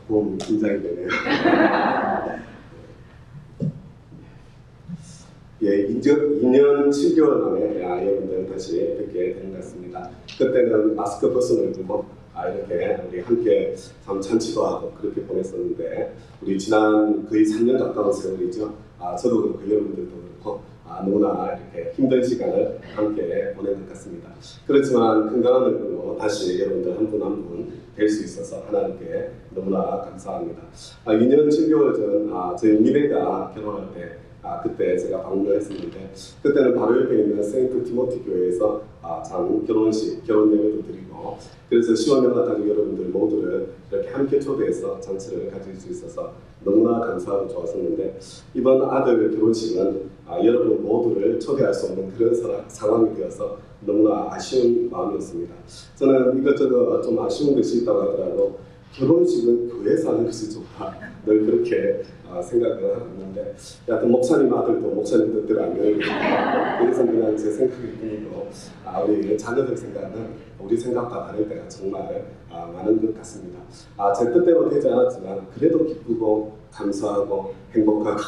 조금 긴장이 되네요. 예, 2년 7개월 만에 여러분들 다시 뵙게 된 것 같습니다. 그때는 마스크 벗은 얼굴로 이렇게 우리 함께 참 잔치도 하고 그렇게 보냈었는데, 우리 지난 거의 3년 가까운 세월이죠. 저도 그렇고 여러분들도 그렇고 너무나 이렇게 힘든 시간을 함께 보낸 것 같습니다. 그렇지만 건강한 얼굴로 다시 여러분들 한 분 한 분 뵐 수 있어서 하나님께 너무나 감사합니다. 2년 7개월 전 저희 미래가 결혼할 때 그때 제가 방문을 했었는데, 그때는 바로 옆에 있는 세인트 티모티 교회에서 참 결혼식, 결혼 예배도 드리고, 그래서 시원연합 가족 여러분들 모두를 이렇게 함께 초대해서 잔치를 가질 수 있어서 너무나 감사하고 좋았었는데, 이번 아들 결혼식은 여러분 모두를 초대할 수 없는 그런 상황이 되어서 너무나 아쉬운 마음이었습니다. 저는 이것저것 좀 아쉬운 것이 있다고 하더라도 결혼식은 교회에서 하는 것이 좋다, 늘 그렇게 생각을 하고 있는데, 여하튼 목사님 아들도 목사님 뜻대로 안 되는 거예요. 그래서 그냥 제 생각일 뿐이고, 우리 자녀들 생각은 우리 생각과 다를 때가 정말 많은 것 같습니다. 제 뜻대로 되지 않았지만 그래도 기쁘고 감사하고 행복하고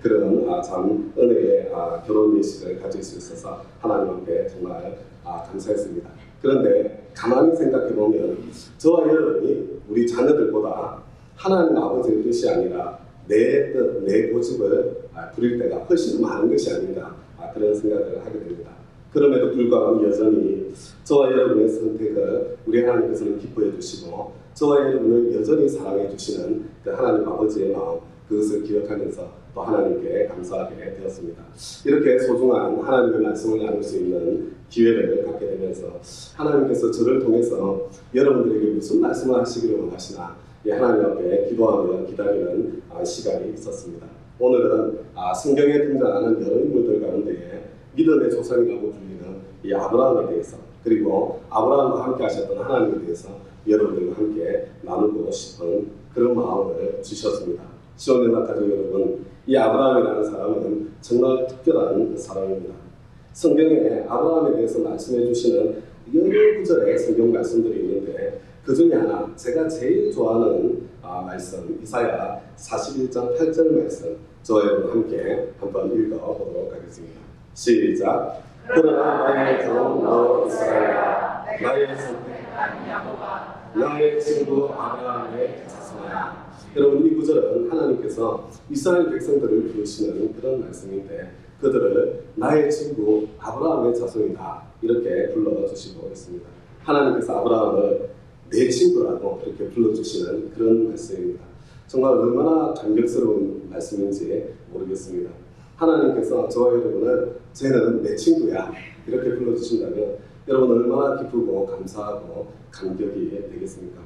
그런 참 은혜의 결혼 예식을 가질 수 있어서 하나님 앞에 정말 감사했습니다. 그런데 가만히 생각해보면 저와 여러분이 우리 자녀들보다 하나님 아버지의 뜻이 아니라 내 뜻, 내 고집을 부릴 때가 훨씬 많은 것이 아닌가, 그런 생각을 하게 됩니다. 그럼에도 불구하고 여전히 저와 여러분의 선택을 우리 하나님께서는 기뻐해 주시고, 저와 여러분을 여전히 사랑해 주시는 그 하나님 아버지의 마음, 그것을 기억하면서 또 하나님께 감사하게 되었습니다. 이렇게 소중한 하나님의 말씀을 나눌 수 있는 기회를 갖게 되면서 하나님께서 저를 통해서 여러분들에게 무슨 말씀을 하시기를 원하시나 하나님 앞에 기도하며 기다리는 시간이 있었습니다. 오늘은 성경에 등장하는 여러 인물들 가운데 믿음의 조상이라고 불리는 이 아브라함에 대해서, 그리고 아브라함과 함께 하셨던 하나님에 대해서 여러분들과 함께 나누고 싶은 그런 마음을 주셨습니다. 시온연합 가족 여러분, 이 아브라함이라는 사람은 정말 특별한 사람입니다. 성경에 아브라함에 대해서 말씀해 주시는 여러 구절의 성경 말씀들이 있는데, 그 중에 하나, 제가 제일 좋아하는 말씀, 이사야 41장 8절 말씀, 저와 여러분 함께 한번 읽어보도록 하겠습니다. 시작. 그러나 나의 종 너 이스라엘아, 나의 선택한 야곱아, 나의 친구 아브라함의 자손아. 여러분, 이 구절은 하나님께서 이스라엘 백성들을 부르시는 그런 말씀인데, 그들을 나의 친구 아브라함의 자손이다 이렇게 불러주시고 있습니다. 하나님께서 아브라함을 내 친구라고 그렇게 불러주시는 그런 말씀입니다. 정말 얼마나 감격스러운 말씀인지 모르겠습니다. 하나님께서 저와 여러분을 쟤는 내 친구야 이렇게 불러주신다면 여러분 얼마나 기쁘고 감사하고 감격이 되겠습니까?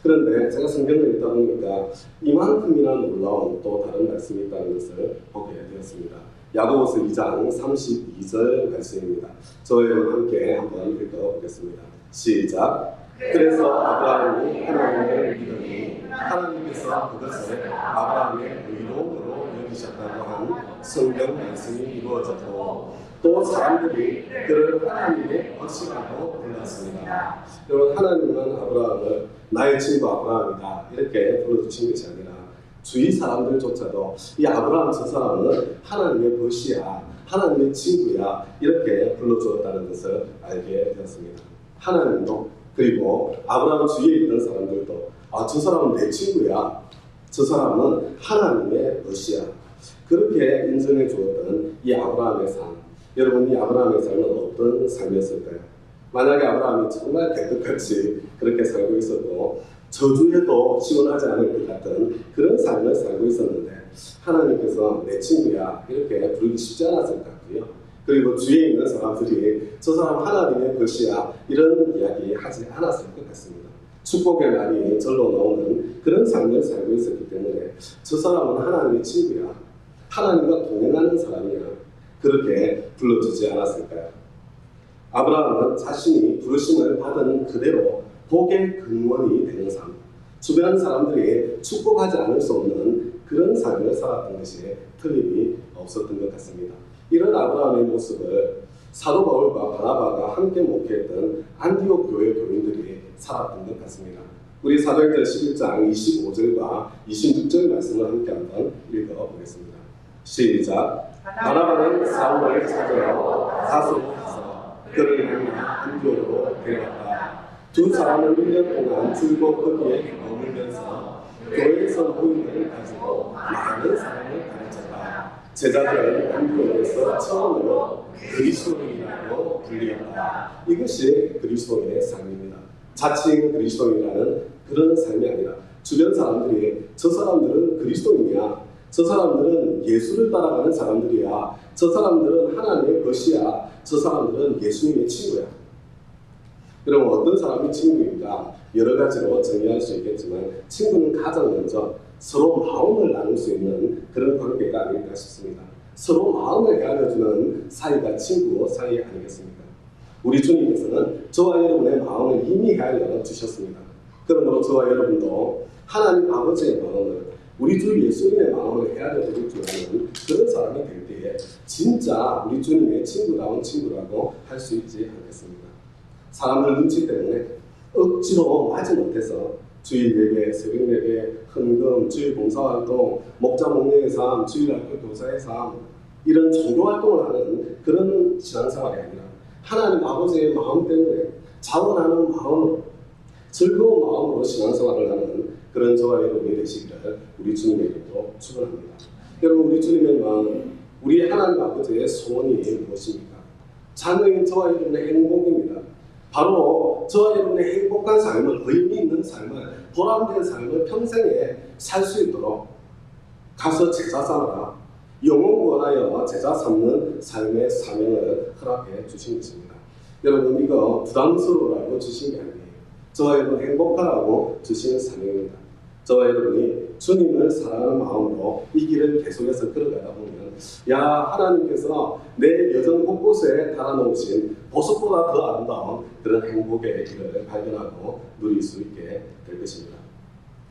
그런데 제가 성경을 읽다 보니까 이만큼이나 놀라운 또 다른 말씀이 있다는 것을 보게 되었습니다. 야고보서 2장 32절 말씀입니다. 저와 여러분 함께 한번 읽어보겠습니다. 시작. 그래서 아브라함이 하나님을 믿으니 하나님께서 그것을 아브라함의 의로움으로 여기셨다고 한 성경 말씀이 이루어졌고, 또 사람들이 그를 하나님의 것이라고 불렀습니다. 여러분, 하나님은 아브라함을 나의 친구 아브라함이다 이렇게 불러주신 것이 아니라 주위 사람들조차도 이 아브라함 저 사람은 하나님의 벗이야, 하나님의 친구야 이렇게 불러주었다는 것을 알게 되었습니다. 하나님도, 그리고 아브라함 주위에 있는 사람들도 저 사람은 내 친구야, 저 사람은 하나님의 벗이야 그렇게 인정해 주었던 이 아브라함의 삶, 여러분 이 아브라함의 삶은 어떤 삶이었을까요? 만약에 아브라함이 정말 개떡같이 그렇게 살고 있어도 저주에도 시원하지 않을 것 같은 그런 삶을 살고 있었는데, 하나님께서 내 친구야 이렇게 부르기 쉽지 않았을 것 같고요. 그리고 주위에 있는 사람들이 저 사람 하나님의 것이야 이런 이야기 하지 않았을 것 같습니다. 축복의 말이 절로 나오는 그런 삶을 살고 있었기 때문에 저 사람은 하나님의 친구야, 하나님과 동행하는 사람이야 그렇게 불러주지 않았을까요? 아브라함은 자신이 부르심을 받은 그대로 복의 근원이 되는 삶, 주변 사람들이 축복하지 않을 수 없는 그런 삶을 살았던 것이 틀림이 없었던 것 같습니다. 이런 아브라함의 모습을 사도 바울과 바나바가 함께 목회했던 안디옥 교회 교인들이 살았던 것 같습니다. 우리 사도행전 11장 25절과 26절 말씀을 함께 한번 읽어보겠습니다. 시작. 바나바는 사울을 찾으러 다소로 가서 그를 만나 안디옥으로 데려갔다. 두 사람은 1년 동안 줄곧 거기에 머물면서 교회에서 모임을 가지고 많은 사람을 가르쳤다. 제자들은 안디옥에서 처음으로 그리스도인이라고 불리었다. 이것이 그리스도인의 삶입니다. 자칭 그리스도인이라는 그런 삶이 아니라 주변 사람들이 저 사람들은 그리스도인이야, 저 사람들은 예수를 따라가는 사람들이야, 저 사람들은 하나님의 것이야, 저 사람들은 예수님의 친구야. 그럼 어떤 사람이 친구인가? 여러 가지로 정의할 수 있겠지만 친구는 가장 먼저 서로 마음을 나눌 수 있는 그런 관계가 아닐까 싶습니다. 서로 마음을 헤아려주는 사이가 친구 사이 아니겠습니까? 우리 주님께서는 저와 여러분의 마음을 이미 헤아려 주셨습니다. 그러므로 저와 여러분도 하나님 아버지의 마음을, 우리 주 예수님의 마음을 헤아려 드릴 줄 아는 그런 사람이 될 때에 진짜 우리 주님의 친구다운 친구라고 할 수 있지 않겠습니까? 사람들 눈치 때문에 억지로 하지 못해서 주일 예배, 새벽 예배, 헌금, 주일 봉사활동, 목자 목례의 삶, 주일학교 교사의 삶, 이런 종교활동을 하는 그런 신앙생활이 아니라 하나님 아버지의 마음 때문에 자원하는 마음으로, 즐거운 마음으로 신앙생활을 하는 그런 저와 여러분이 되시기를 우리 주님에게도 축원합니다. 여러분, 우리 주님의 마음, 우리 하나님 아버지의 소원이 무엇입니까? 자녀인 저와 여러분의 행복입니다. 바로 저와 여러분의 행복한 삶을, 의미 있는 삶을, 보람된 삶을 평생에 살 수 있도록 가서 제자 삼아라, 영혼 구원하여 제자 삼는 삶의 사명을 허락해 주신 것입니다. 여러분, 이거 부담스러우라고 주신 게 아니에요. 저와 여러분 행복하라고 주시는 사명입니다. 저와 여러분이 주님을 사랑하는 마음으로 이 길을 계속해서 걸어가다 보면, 야, 하나님께서 내 여정 곳곳에 달아놓으신 보석보다 더 아름다운 그런 행복의 길을 발견하고 누릴 수 있게 될 것입니다.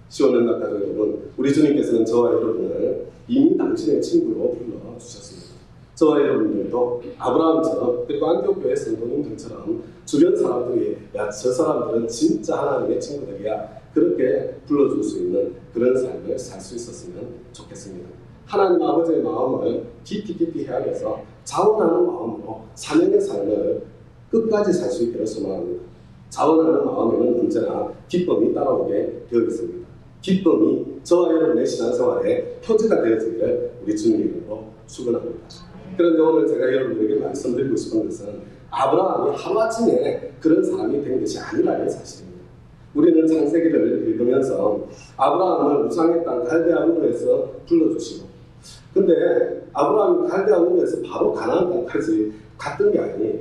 시원한 가족 여러분, 우리 주님께서는 저와 여러분을 이미 당신의 친구로 불러주셨습니다. 저와 여러분들도 아브라함처럼, 그리고 안디옥교회 성도님들처럼 주변 사람들이, 야, 저 사람들은 진짜 하나님의 친구들이야, 그렇게 불러줄 수 있는 그런 삶을 살 수 있었으면 좋겠습니다. 하나님 아버지의 마음을 깊이 헤아려서 자원하는 마음으로 사명의 삶을 끝까지 살 수 있기를 소망합니다. 자원하는 마음에는 언제나 기쁨이 따라오게 되어 있습니다. 기쁨이 저와 여러분의 신앙생활의 표지가 되어지기를 우리 주님으로 축원합니다. 그런데 오늘 제가 여러분들에게 말씀드리고 싶은 것은 아브라함이 하루아침에 그런 사람이 된 것이 아니라는 사실입니다. 우리는 창세기를 읽으면서 아브라함을 우상의 땅 갈대아 우르에서 불러주시고, 근데 아브라함이 갈대아 우르에서 바로 가나안 땅까지 갔던 게 아니에요.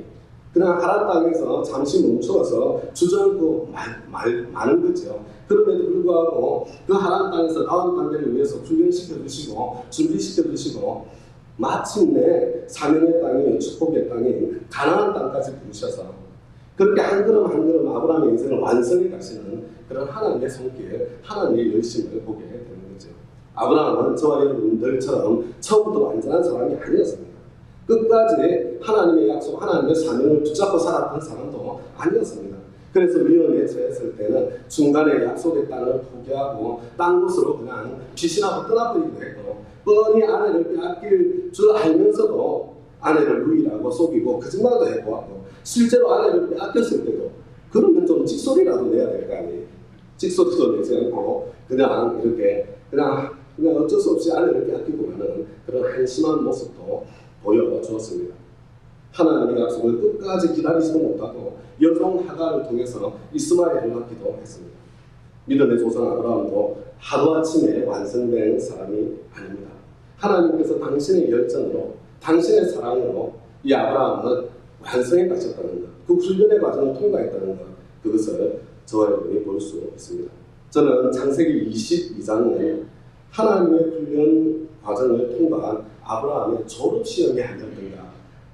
그냥 하란 땅에서 잠시 멈추어서 주저앉고 많은 거죠. 그럼에도 불구하고 그 하란 땅에서 다음 단계를 위해서 훈련시켜 주시고 준비시켜 주시고 마침내 사명의 땅이, 축복의 땅인 가나안 땅까지 부르셔서 그렇게 한 걸음 한 걸음 아브라함의 인생을 완성해 가시는 그런 하나님의 손길, 하나님의 열심을 보게 되는 거죠. 아브라함은 저와 여러분들처럼 처음부터 완전한 사람이 아니었습니다. 끝까지 하나님의 약속, 하나님의 사명을 붙잡고 살았던 사람도 아니었습니다. 그래서 위험에 처했을 때는 중간에 약속의 땅을 포기하고 딴 곳으로 그냥 귀신하고 떠나버리기도 했고, 뻔히 아내를 빼앗길 줄 알면서도 아내를 루이라고 속이고 거짓말도 해보았고, 실제로 아내를 빼앗겼을 때도 그러면 좀 찍소리라도 내야 될 거 아니에요. 찍소리도 내지 않고 그냥 이렇게 그냥 어쩔 수 없이 아내를 빼앗기고 가는 그런 한심한 모습도 보여주었습니다. 하나님의 약속을 끝까지 기다리지도 못하고 여종 하갈을 통해서 이스마엘을 낳기도 했습니다. 믿음의 조상 아브라함도 하루아침에 완성된 사람이 아닙니다. 하나님께서 당신의 열정으로, 당신의 사랑으로 이 아브라함을 완성해 가셨다는 것, 그 훈련의 과정을 통과했다는 것, 그것을 저와 여러분이 볼 수 있습니다. 저는 창세기 22장을 하나님의 훈련 과정을 통과한 아브라함의 졸업시험이 아니었던가,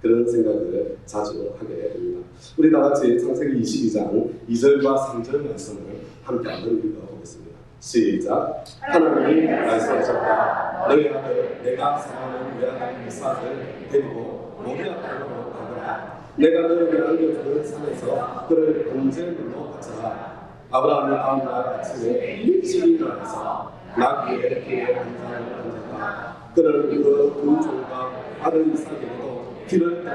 그런 생각을 자주 하게 됩니다. 우리 다 같이 창세기 22장 2절과 3절 말씀을 함께 한번 읽어보겠습니다. 시작. 하나님이 말씀하셨다. 너희 아들 내가 사랑하는 외아들 이삭을 데리고 모리아 땅으로 가거라. 내가 너에게 알려주는 산에서 그를 번제물로 바쳐라. 아브라함이 다음날 아침에 일찍 일어나서 나귀의 뒤에 한장을 던졌다. 그는 그 두 종과 아들 이삭에게도 길을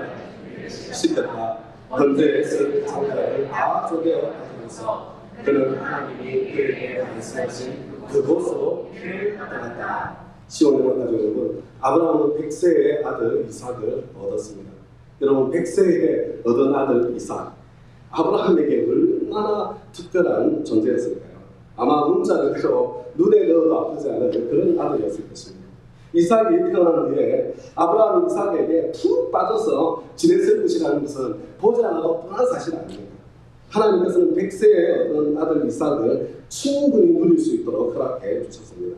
시켰다. 번제에서 장자를 다 쪼개어 가져서 그는 하나님이 그에게 말씀하신 그곳으로 길을 떠났다. 시온의 가족 여러분, 아브라함은 100세의 아들 이삭을 얻었습니다. 여러분, 100세에 얻은 아들 이삭, 아브라함에게 얼마나 특별한 존재였을까요? 아마 문자대로 눈에 넣어도 아프지 않은 그런 아들이었을 것입니다. 이삭이 태어난 후에 아브라함이 이삭에게 푹 빠져서 지냈을 것이라는 것은 보지 않아도 뻔한 사실 아닙니다. 하나님께서는 100세에 얻은 아들 이삭을 충분히 누릴 수 있도록 허락해 주셨습니다.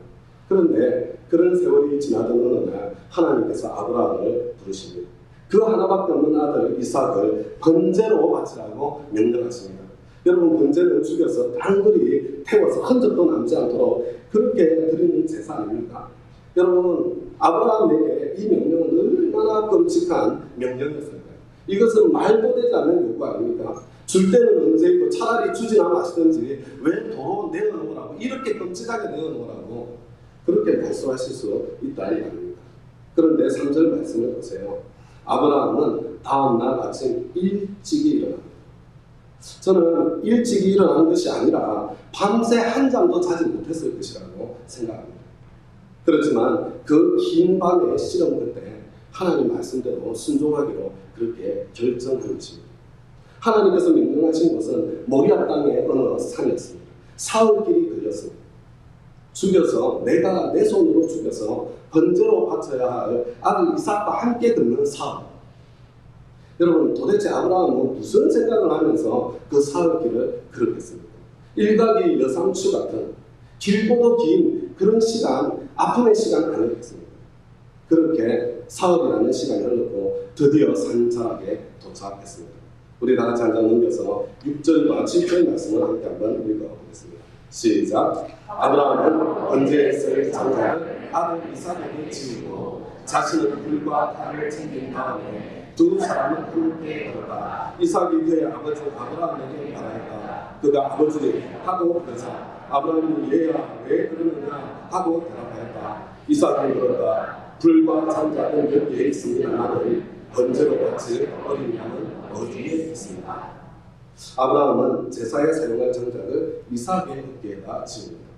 그런데 그런 세월이 지나던 어느 날 하나님께서 아브라함을 부르십니다. 그 하나밖에 없는 아들 이삭을 번제로 바치라고 명령하십니다. 여러분, 번제는 죽여서 단거리 태워서 흔적도 남지 않도록 그렇게 드리는 제사 아닙니까? 여러분, 아브라함에게 이 명령은 얼마나 끔찍한 명령이었을까요? 이것은 말도 되지 않는 요구 아닙니까? 줄 때는 언제이고 차라리 주지나 마시든지 왜 도로 내어놓으라고, 이렇게 끔찍하게 내어놓으라고 그렇게 말씀하실 수 있다는 말입니다. 그런데 3절 말씀을 보세요. 아브라함은 다음날 아침 일찍이 일어납니다. 저는 일찍이 일어나는 것이 아니라 밤새 한 잠도 자지 못했을 것이라고 생각합니다. 그렇지만 그 긴 밤의 시험 끝에 하나님 말씀대로 순종하기로 그렇게 결정한 것입니다. 하나님께서 명령하신 것은 모리아 땅의 어느 산이었습니다. 사흘 길이 걸렸습니다. 죽여서 내가 내 손으로 죽여서 번제로 바쳐야 할 아들 이삭과 함께 걷는 사흘. 여러분, 도대체 아브라함은 무슨 생각을 하면서 그 사흘 길을 걸었겠습니까? 일각이 여상추 같은 길고도 긴 그런 시간, 아픔의 시간 아니겠습니까? 그렇게 사흘이라는 시간이 흘렀고 드디어 산자락에 도착했습니다. 우리 다 같이 한장 넘겨서 6절과 7절 말씀을 함께 한번 읽어보겠습니다. 시작. 아브라함은 번제에 쓸 장자를 아들 이삭에게 지우고 자신은 불과 칼을 챙긴 다음에 두 사람은 함께 걸었다. 이삭이 그의 아버지 아브라함에게 말하였다. 그가 아버지 하고 그러자 아브라함이 얘야 왜 그러느냐 하고 대답하였다. 이삭이 물었다. 불과 장자는 여기에 있으니 나는 번제로 바칠 어린 양은 어디에 있습니다. 아브라함은 제사에 사용할 장작을 이삭의 어깨에다 지웁니다.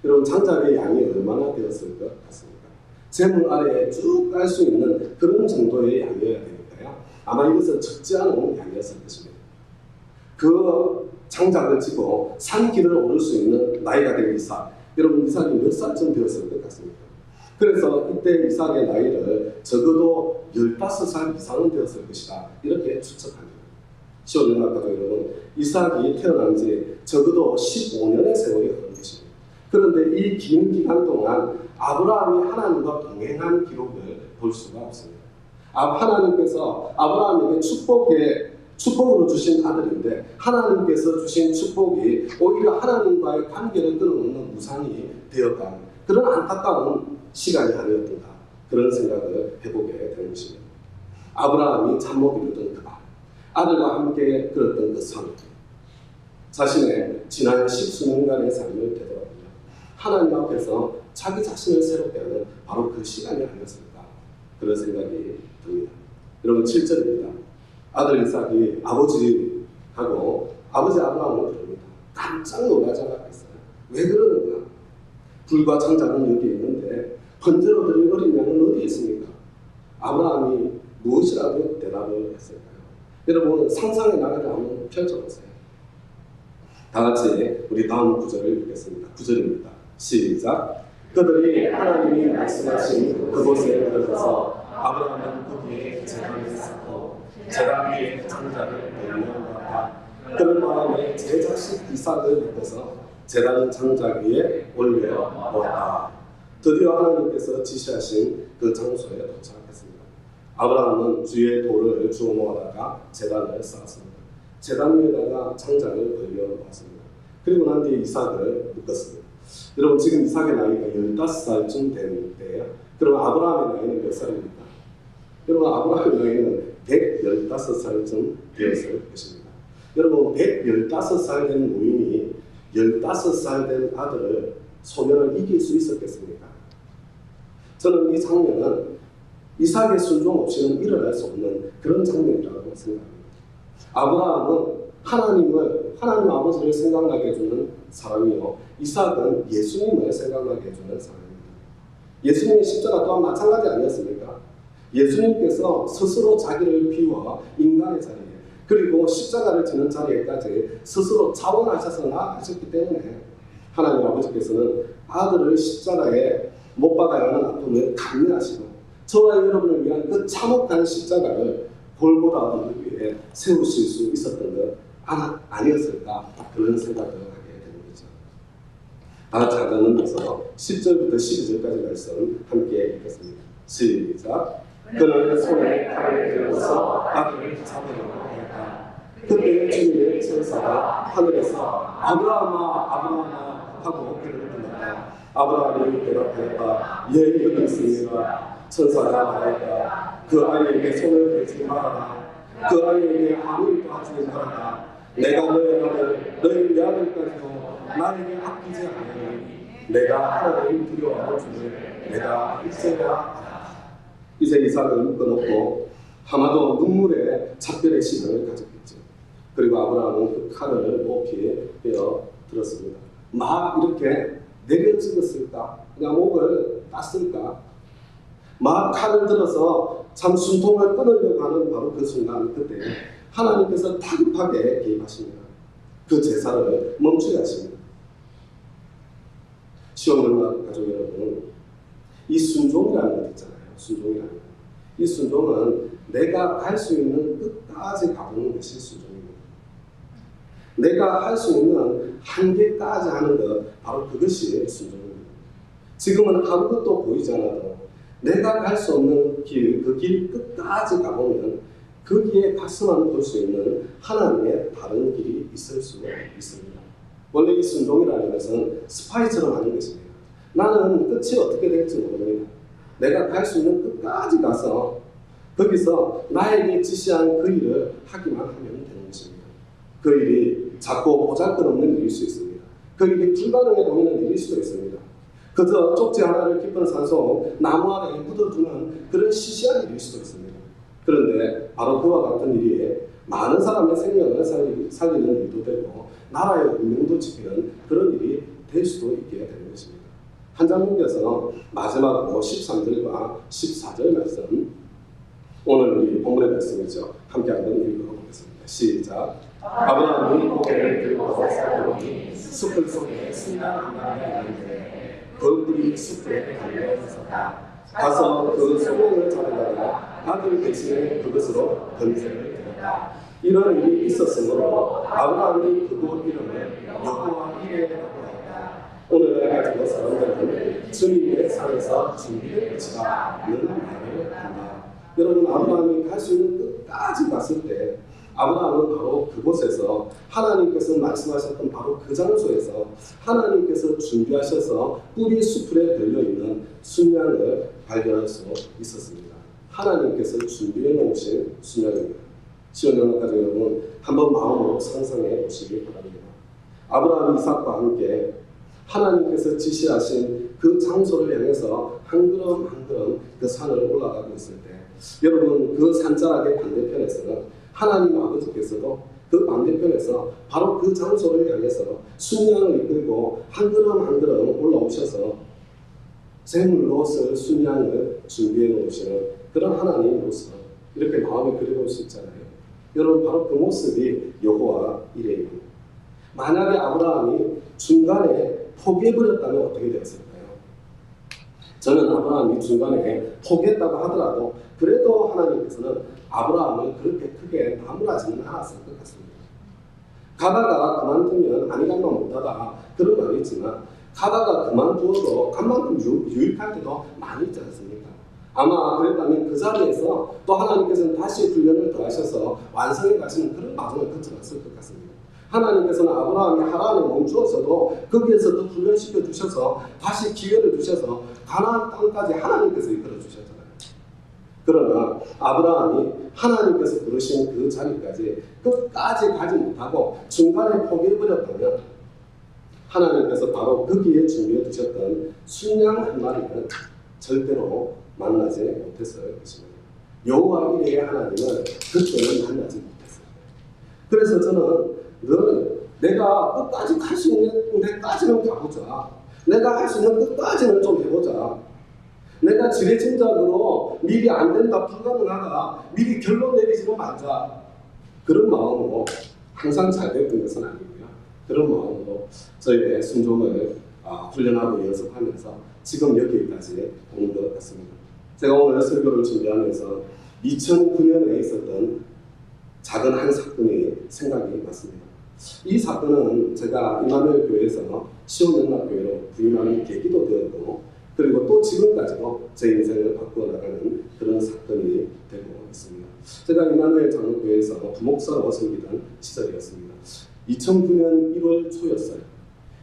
여러분, 장작의 양이 얼마나 되었을 것 같습니까? 재물 아래에 쭉 깔 수 있는 그런 정도의 양이어야 되니까요. 아마 이것은 적지 않은 양이었을 것입니다. 그 장작을 지고 산길을 오를 수 있는 나이가 된 이삭. 여러분, 이삭이 몇 살쯤 되었을 것 같습니까? 그래서 이때 이삭의 나이를 적어도 15살 이상은 되었을 것이다. 이렇게 추측합니다. 시온의 가족 여러분, 이삭이 태어난 지 적어도 15년의 세월이 흐른 것입니다. 그런데 이 긴 기간 동안 아브라함이 하나님과 동행한 기록을 볼 수가 없습니다. 하나님께서 아브라함에게 축복으로 주신 아들인데 하나님께서 주신 축복이 오히려 하나님과의 관계를 끊어놓는 무상이 되었다는 그런 안타까운 시간이 아니었던가, 그런 생각을 해보게 되는 것입니다. 아브라함이 잠 못 이루던 그 밤, 아들과 함께 걸었던 그 삶, 자신의 지난 10수년간의 삶을 되돌아보며 하나님 앞에서 자기 자신을 새롭게 하는 바로 그 시간이 아니었을까, 그런 생각이 듭니다. 여러분, 7절입니다. 아들 이삭이 아버지하고 아버지 아브라함을 부릅니다. 깜짝 놀라지 않았겠어요? 왜 그러는가? 불과 장작은 여기 있는데 번제로 드릴 어린 양은 어디 있습니까? 아브라함이 무엇이라고 대답을 했을까요? 여러분, 상상의 나라를 한번 펼쳐보세요. 다 같이 우리 다음 구절을 읽겠습니다. 9절입니다. 시작. 그들이 하나님이 말씀하신 그곳에 들어가서 아브라함은 거기에 제단을 쌓고 제단 위에 장자를 올려놓았다. 그런 마음에 제 자식 이삭을 믿어서 제단 장자 위에 올려놓았다. 드디어 하나님께서 지시하신 그 장소에 도착했습니다. 아브라함은 주의 돌을 주워 모아다가 제단을 쌓았습니다. 제단 위에다가 장작을 걸려놓았습니다. 그리고 난 뒤에 이삭을 묶었습니다. 여러분, 지금 이삭의 나이가 15살쯤 되는 때예요. 그럼 아브라함의 나이는 몇 살입니까? 여러분, 아브라함의 나이는 115살쯤 되었을 것입니다. 여러분, 115살 된 노인이 15살 된 아들을 소년을 이길 수 있었겠습니까? 저는 이 장면은 이삭의 순종 없이는 일어날 수 없는 그런 장면이라고 생각합니다. 아브라함은 하나님 아버지를 생각나게 해주는 사람이요, 이삭은 예수님을 생각나게 해주는 사람입니다. 예수님의 십자가 또한 마찬가지 아니었습니까? 예수님께서 스스로 자기를 비워 인간의 자리에, 그리고 십자가를 지는 자리에까지 스스로 자원하셔서 나아가셨기 때문에 하나님 아버지께서는 아들을 십자가에 못 박아야 하는 아픔을 감내하시고 저와 여러분을 위한 그 참혹한 십자가를 골고다 얻기 위해 세우실 수 있었던 것 아니었을까, 그런 생각을 하게 되는 거죠. 다 같이 나누면서 10절부터 12절까지 말씀 함께 읽겠습니다. 시작. 그는 손에 칼을 들고서 아들을 잡으려고 하였다. 그때 주님의 천사가 하늘에서 아브라함아 아브라함아 하고 그를 불렀다. 아브라함이 대답하였다. 예, 여기 있습니다. 천사가 말하였다. 그 아이에게 손을 대지 말아라. 그 아이에게 아무 일도 하지 말아라. 내가 너의 아들, 너의 외아들까지도 나에게 아끼지 않으니 내가 하나님 두려워하는 줄을 내가 이제야 알았다. 이제 이삭은 끊었고 하마도 눈물에 작별의 시간을 가졌겠죠. 그리고 아브라함은 그 칼을 높이 빼어 들었습니다. 막 이렇게 내려 찍었을까? 그냥 목을 땄을까? 막 칼을 들어서 참 숨통을 끊으려고 하는 바로 그 순간, 그때 하나님께서 다급하게 개입하십니다. 그 제사를 멈추게 하십니다. 시험능력 가족 여러분, 이 순종이라는 것 있잖아요. 순종이라는 것. 이 순종은 내가 갈 수 있는 끝까지 가보는 것이 순종입니다. 내가 할 수 있는 한계까지 하는 것, 바로 그것이 순종입니다. 지금은 아무것도 보이지 않아도 내가 갈 수 없는 길, 그 길 끝까지 가보면 거기에 가서만 볼 수 있는 하나님의 다른 길이 있을 수 있습니다. 원래 이 순종이라는 것은 스파이처럼 하는 것입니다. 나는 끝이 어떻게 될지 모릅니다. 내가 갈 수 있는 끝까지 가서 거기서 나에게 지시한 그 일을 하기만 하면 되는 것입니다. 그 일이 작고 보잘것없는 일일 수 있습니다. 그 일이 불가능해 보이는 일일 수도 있습니다. 그저 쪽지 하나를 깊은 산속 나무 아래에 묻어두는 그런 시시한 일일 수도 있습니다. 그런데 바로 그와 같은 일이 많은 사람의 생명을 살리는 일도 되고 나라의 운명도 지키는 그런 일이 될 수도 있게 되는 것입니다. 한장님께서 마지막으로 13절과 14절 말씀, 오늘 우리 본문의 말씀이죠. 함께 한번 읽어보겠습니다. 시작. 아브라함이 고개를 들고 살펴보니 숲을 속에 순간 한가운데 있는데 그 뿔이 숲에 달려 있었다. 가서 그 소명을 잡으다가 아들 대신에 그것으로 번제를 드렸다. 이런 일이 있었으므로 아브라함이 그곳 이름을 여호와 이레라고 했다. 오늘날 가지고 사람들은 주님의 산에서 준비된 것이라는 말을 한다. 여러분, 아브라함이 갈 수 있는 끝까지 갔을 때 아브라함은 바로 그곳에서 하나님께서 말씀하셨던 바로 그 장소에서 하나님께서 준비하셔서 뿔이 수풀에 들려있는 순양을 발견할 수 있었습니다. 하나님께서 준비해 놓으신 순양입니다. 시온영까지 여러분 한번 마음으로 상상해 보시기 바랍니다. 아브라함, 이삭과 함께 하나님께서 지시하신 그 장소를 향해서 한 걸음 한 걸음 그 산을 올라가고 있을 때, 여러분 그 산자락의 반대편에서는 하나님 아버지께서도 그 반대편에서 바로 그 장소를 향해서 순양을 이끌고 한 걸음 한 걸음 올라오셔서 제물로 쓸 순양을 준비해 놓으시는 그런 하나님으로서 이렇게 마음에 그려볼 수 있잖아요. 여러분, 바로 그 모습이 여호와 이레입니다. 만약에 아브라함이 중간에 포기해버렸다면 어떻게 되었을까요? 저는 아브라함이 중간에 포기했다고 하더라도 그래도 하나님께서는 아브라함을 그렇게 크게 나무라지는 않았을 것 같습니다. 가다가 그만두면 아니간만 못하다 그런 말이 있지만 가다가 그만두어도 간만큼 유익할 때도 많이 있지 않습니까? 아마 그랬다면 그 자리에서 또 하나님께서는 다시 훈련을 더하셔서 완성해 가시는 그런 과정을 거쳐갔을 것 같습니다. 하나님께서는 아브라함이 하란에 멈추어서도 거기에서 또 훈련시켜 주셔서 다시 기회를 주셔서 가나안 땅까지 하나님께서 이끌어 주셨잖아요. 그러나 아브라함이 하나님께서 부르신 그 자리까지 끝까지 가지 못하고 중간에 포기해버렸다면 하나님께서 바로 거기에 준비해 두셨던 순양 한 마리는 절대로 만나지 못했을 것입니다. 여호와 이레의 하나님은 그때는 만나지 못했어요. 그래서 저는 늘 내가 끝까지 갈 수 있는 데까지는 가보자. 내가 할 수 있는 끝까지는 좀 해보자. 내가 지레짐작으로 미리 안 된다, 불가능하다, 미리 결론 내리지는 말자. 그런 마음으로 항상 잘 됐던 것은 아니고요. 그런 마음으로 저희의 순종을 훈련하고 연습하면서 지금 여기까지 오는 것 같습니다. 제가 오늘 설교를 준비하면서 2009년에 있었던 작은 한 사건이 생각이 났습니다. 이 사건은 제가 이마누엘 교회에서 시온영락교회로 부임하는 계기도 되었고, 그리고 또 지금까지도 제 인생을 바꾸어 나가는 그런 사건이 되고 있습니다. 제가 이마누엘 장로교회에서 부목사로 섬기던 시절이었습니다. 2009년 1월 초였어요.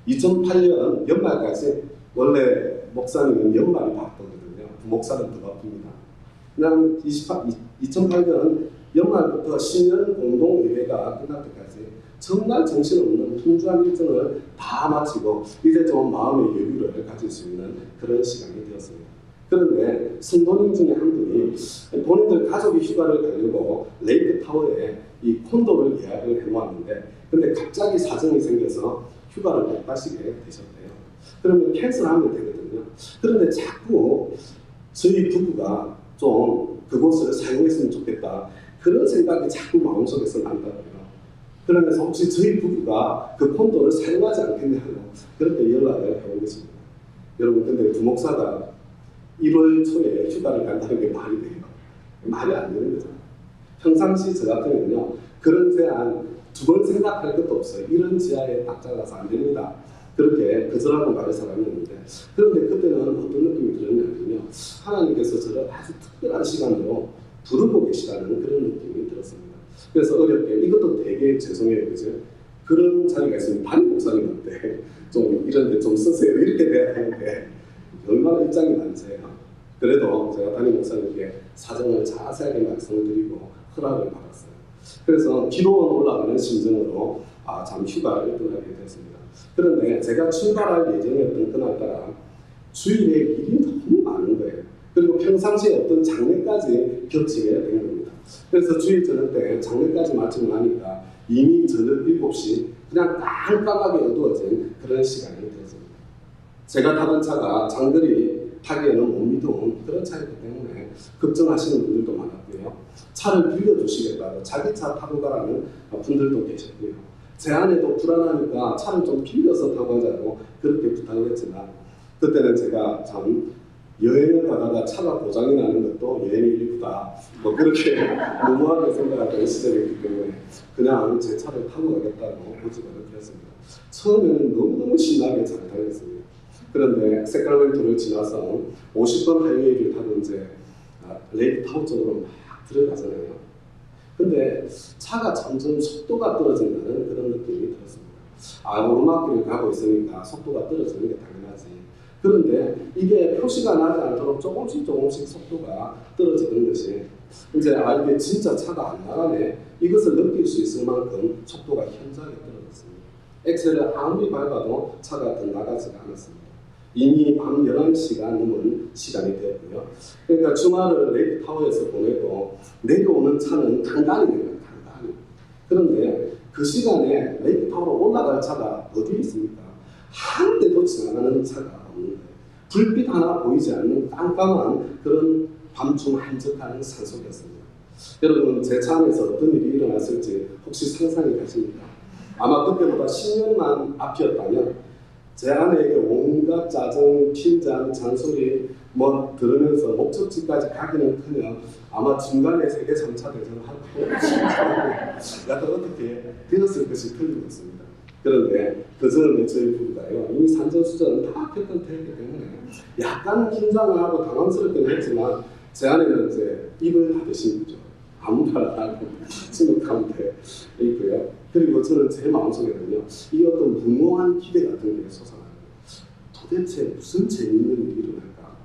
2008년 연말까지 원래 목사님은 연말이 바쁘거든요. 부목사는 더 바쁩니다. 그냥 2008년 연말부터 신년 공동예배가 끝날 때까지 정말 정신없는 풍주한 일정을 다 마치고 이제 좀 마음의 여유를 가질 수 있는 그런 시간이 되었습니다. 그런데 성도님 중에 한 분이 본인들 가족이 휴가를 가려고 레이크타워에 이 콘도를 예약을 해놓았는데, 근데 갑자기 사정이 생겨서 휴가를 못 가시게 되셨대요. 그러면 캔슬하면 되거든요. 그런데 자꾸 저희 부부가 좀 그곳을 사용했으면 좋겠다, 그런 생각이 자꾸 마음속에서 난다고요. 그러면서 혹시 저희 부부가 그 콘도를 사용하지 않겠냐고 그렇게 연락을 해온 것입니다. 여러분, 근데 부목사가 1월 초에 휴가를 간다는 게 말이 돼요? 말이 안 되는 거죠. 평상시 저 같으면요, 그런 제안 두 번 생각할 것도 없어요. 이런 지하에 딱 잘라서 안 됩니다. 그렇게 거절하고 말할 사람이었는데, 그런데 그때는 어떤 느낌이 들었냐면요, 하나님께서 저를 아주 특별한 시간으로 부르고 계시다는 그런 느낌이 들었습니다. 그래서 어렵게, 이것도 되게 죄송해요, 그죠? 그런 자리가 있으면 담임 목사님한테 좀 이런 데 좀 쓰세요, 이렇게 돼야 되는데 얼마나 입장이 많으세요. 그래도 제가 담임 목사님께 사정을 자세하게 말씀을 드리고 허락을 받았어요. 그래서 기도원 올라가는 심정으로 잠 휴가를 떠나게 됐습니다. 그런데 제가 출발할 예정이었던 그날따라 주일에 일이 너무 많은 거예요. 그리고 평상시에 어떤 장례까지 겹치게 된 겁니다. 그래서 주일 저녁 때 장례까지 마치고 나니까 이미 저녁 7시 그냥 깜깜하게 어두워진 그런 시간이 되었습니다. 제가 타던 차가 장거리 타기에는 못 미동 그런 차이기 때문에 걱정하시는 분들도 많았고요. 차를 빌려주시겠다고 자기 차 타고 가라는 분들도 계셨고요. 제 아내도 불안하니까 차를 좀 빌려서 타고 가자고 그렇게 부탁을 했지만, 그때는 제가 참 여행을 가다가 차가 고장이 나는 것도 여행의 일부다, 뭐 그렇게 무모하게 생각하던 시절이기 때문에 그냥 제 차를 타고 가겠다고 고집을 피웠습니다. 처음에는 너무너무 신나게 잘 다녔습니다. 그런데 세크라멘토를 지나서 50번 하이웨이를 타고 이제 레이크타워 쪽으로 막 들어가잖아요. 근데 차가 점점 속도가 떨어진다는 그런 느낌이 들었습니다. 오르막길을 가고 있으니까 속도가 떨어지는 게 당연하지. 그런데 이게 표시가 나지 않도록 조금씩 속도가 떨어지는 것이 이제 이게 진짜 차가 안 나가네, 이것을 느낄 수 있을 만큼 속도가 현저하게 떨어졌습니다. 엑셀을 아무리 밟아도 차가 더 나가지가 않았습니다. 이미 밤 11시가 넘은 시간이 되었고요. 그러니까 주말을 레이크타워에서 보내고 내려오는 차는 간간히 내려요, 간간히. 그런데 그 시간에 레이크타워로 올라갈 차가 어디 있습니까? 한 대도 지나가는 차가 없는 거예요. 불빛 하나 보이지 않는 깜깜한 그런 밤중 한적한 산속이었습니다. 여러분, 제 차 안에서 어떤 일이 일어났을지 혹시 상상이 가십니까? 아마 그때보다 10년만 앞이었다면 제 아내에게 온갖 짜증, 핀잔, 잔소리 뭐 들으면서 목적지까지 가기는커녕 아마 중간에 세계 3차 대전하고 약간 어떻게 되었을 것이 틀림없습니다. 그런데 그 전에 저희 부부가요, 이미 산전수전 다 겪은 터이기 때문에 약간 긴장을 하고 당황스럽긴 했지만 제 아내는 이제 입을 닫으신 거죠. 아무 말 안 하고 침묵한 데 있고요. 그리고 저는 제 마음속에는요, 이 어떤 무모한 기대 같은 게 솟아나요. 도대체 무슨 재밌는 일이 일어날까?